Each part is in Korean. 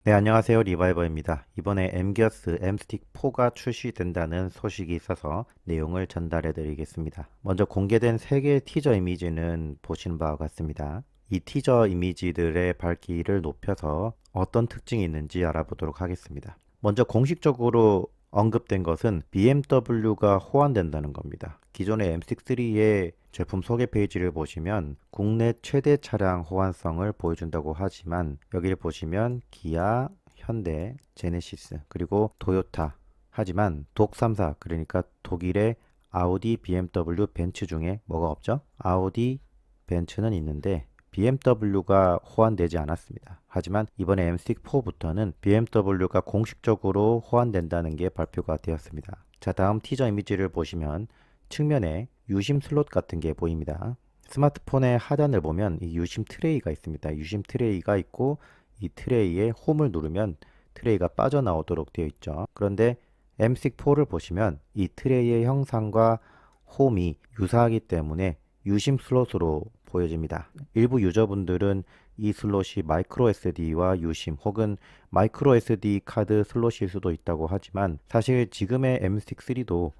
네, 안녕하세요. 리바이버입니다. 이번에 엠기어스 M스틱4가 출시된다는 소식이 있어서 내용을 전달해 드리겠습니다. 먼저 공개된 3개의 티저 이미지는 보시는 바와 같습니다. 이 티저 이미지들의 밝기를 높여서 어떤 특징이 있는지 알아보도록 하겠습니다. 먼저 공식적으로 언급된 것은 BMW가 호환된다는 겁니다. 기존의 M6-3의 제품 소개 페이지를 보시면 국내 최대 차량 호환성을 보여준다고 하지만 여기를 보시면 기아, 현대, 제네시스, 그리고 토요타, 하지만 독 3사, 그러니까 독일의 아우디, BMW, 벤츠 중에 뭐가 없죠? 아우디, 벤츠는 있는데 BMW가 호환되지 않았습니다. 하지만 이번에 M6-4부터는 BMW가 공식적으로 호환된다는 게 발표가 되었습니다. 자, 다음 티저 이미지를 보시면 측면에 유심 슬롯 같은 게 보입니다. 스마트폰의 하단을 보면 이 유심 트레이가 있습니다. 유심 트레이가 있고 이 트레이에 홈을 누르면 트레이가 빠져나오도록 되어 있죠. 그런데 M6-4를 보시면 이 트레이의 형상과 홈이 유사하기 때문에 유심 슬롯으로 보여집니다. 일부 유저분들은 이 슬롯이 마이크로 SD와 유심 혹은 마이크로 SD 카드 슬롯일 수도 있다고 하지만 사실 지금의 M6-3도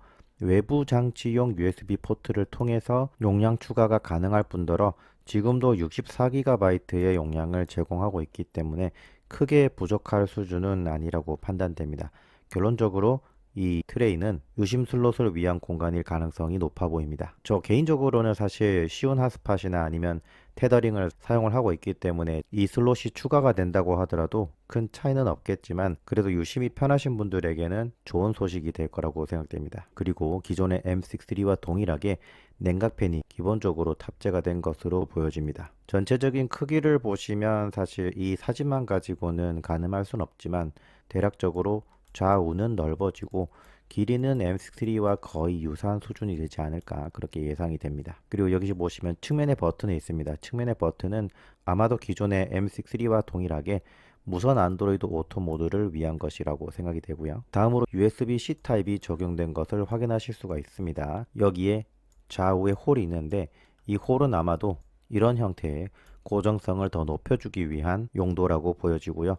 외부 장치용 USB 포트를 통해서 용량 추가가 가능할 뿐더러 지금도 64GB의 용량을 제공하고 있기 때문에 크게 부족할 수준은 아니라고 판단됩니다. 결론적으로 이 트레이는 유심 슬롯을 위한 공간일 가능성이 높아 보입니다. 저 개인적으로는 사실 쉬운 핫스팟이나 아니면 테더링을 사용을 하고 있기 때문에 이 슬롯이 추가가 된다고 하더라도 큰 차이는 없겠지만 그래도 유심히 편하신 분들에게는 좋은 소식이 될 거라고 생각됩니다. 그리고 기존의 M6-3와 동일하게 냉각팬이 기본적으로 탑재가 된 것으로 보여집니다. 전체적인 크기를 보시면 사실 이 사진만 가지고는 가늠할 순 없지만 대략적으로 좌우는 넓어지고 길이는 M6-3와 거의 유사한 수준이 되지 않을까 그렇게 예상이 됩니다. 그리고 여기 보시면 측면에 버튼이 있습니다. 측면의 버튼은 아마도 기존의 M6-3와 동일하게 무선 안드로이드 오토 모드를 위한 것이라고 생각이 되고요. 다음으로 USB-C 타입이 적용된 것을 확인하실 수가 있습니다. 여기에 좌우에 홀이 있는데 이 홀은 아마도 이런 형태의 고정성을 더 높여주기 위한 용도라고 보여지고요.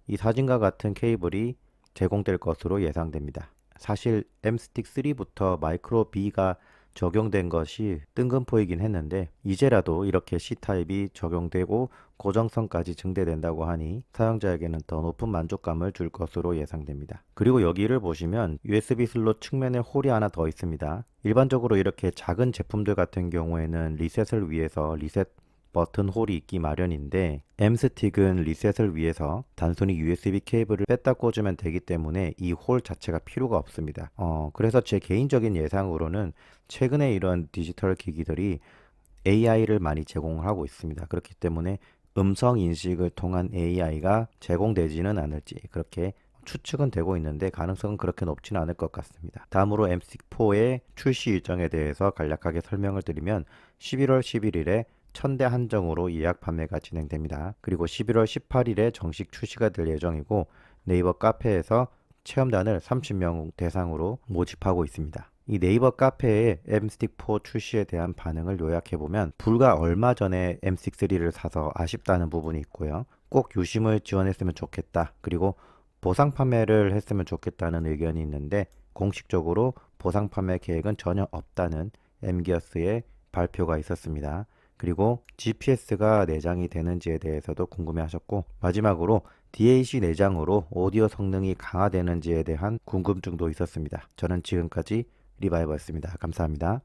이 사진과 같은 케이블이 제공될 것으로 예상됩니다. 사실 M스틱 3부터 마이크로 B가 적용된 것이 뜬금포이긴 했는데 이제라도 이렇게 C타입이 적용되고 고정성까지 증대된다고 하니 사용자에게는 더 높은 만족감을 줄 것으로 예상됩니다. 그리고 여기를 보시면 USB 슬롯 측면에 홀이 하나 더 있습니다. 일반적으로 이렇게 작은 제품들 같은 경우에는 리셋을 위해서 리셋 버튼 홀이 있기 마련인데 M스틱은 리셋을 위해서 단순히 USB 케이블을 뺐다 꽂으면 되기 때문에 이 홀 자체가 필요가 없습니다. 그래서 제 개인적인 예상으로는 최근에 이런 디지털 기기들이 AI를 많이 제공하고 있습니다. 그렇기 때문에 음성 인식을 통한 AI가 제공되지는 않을지 그렇게 추측은 되고 있는데 가능성은 그렇게 높지는 않을 것 같습니다. 다음으로 M6-4의 출시 일정에 대해서 간략하게 설명을 드리면 11월 11일에 1000대 한정으로 예약 판매가 진행됩니다. 그리고 11월 18일에 정식 출시가 될 예정이고 네이버 카페에서 체험단을 30명 대상으로 모집하고 있습니다. 이 네이버 카페에 M6-4 출시에 대한 반응을 요약해보면 불과 얼마 전에 M6-3를 사서 아쉽다는 부분이 있고요. 꼭 유심을 지원했으면 좋겠다. 그리고 보상 판매를 했으면 좋겠다는 의견이 있는데 공식적으로 보상 판매 계획은 전혀 없다는 엠기어스의 발표가 있었습니다. 그리고 GPS가 내장이 되는지에 대해서도 궁금해 하셨고 마지막으로 DAC 내장으로 오디오 성능이 강화되는지에 대한 궁금증도 있었습니다. 저는 지금까지 리바이버였습니다. 감사합니다.